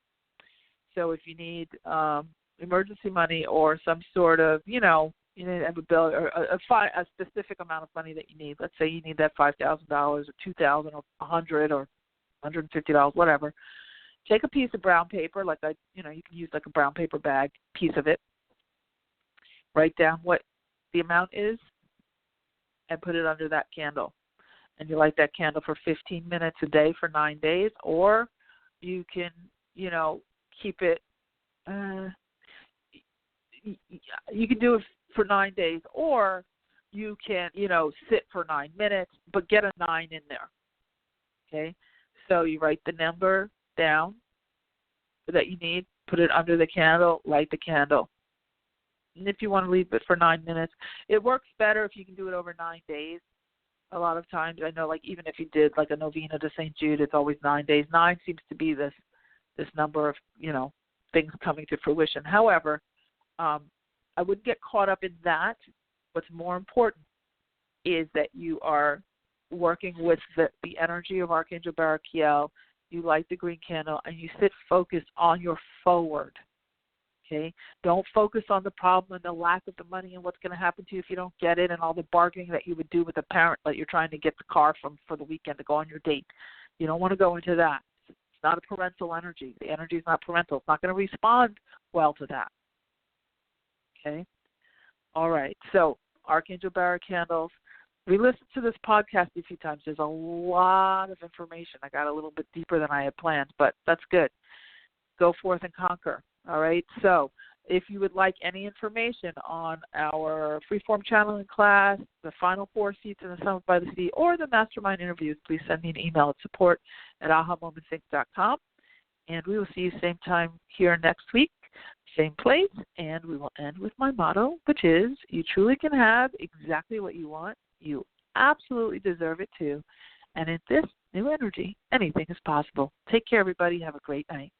So if you need emergency money or some sort of, you have a bill or a specific amount of money that you need. Let's say you need that $5,000 or $2,000 or $100 or $150, whatever. Take a piece of brown paper, you can use like a brown paper bag, piece of it. Write down what the amount is and put it under that candle. And you light that candle for 15 minutes a day for 9 days, or you can, keep it. You can do it for 9 days, or you can, sit for 9 minutes, but get a 9 in there. Okay, so you write the number down that you need, put it under the candle, light the candle. And if you want to leave it for 9 minutes, it works better if you can do it over 9 days. A lot of times, I know, even if you did like a novena to St. Jude, it's always 9 days. 9 seems to be this number of, things coming to fruition. However, I wouldn't get caught up in that. What's more important is that you are working with the energy of Archangel Barakiel. You light the green candle, and you sit focused on your forward. Okay? Don't focus on the problem and the lack of the money and what's going to happen to you if you don't get it, and all the bargaining that you would do with a parent that you're trying to get the car from for the weekend to go on your date. You don't want to go into that. It's not a parental energy. The energy is not parental. It's not going to respond well to that. Okay? All right. So Archangel Barakiel. We listened to this podcast a few times. There's a lot of information. I got a little bit deeper than I had planned, but that's good. Go forth and conquer. All right. So if you would like any information on our freeform channeling class, the final 4 seats in the Summit by the Sea, or the mastermind interviews, please send me an email at support@ahamomentsinc.com. And we will see you same time here next week, same place. And we will end with my motto, which is, you truly can have exactly what you want. You absolutely deserve it too. And in this new energy, anything is possible. Take care, everybody. Have a great night.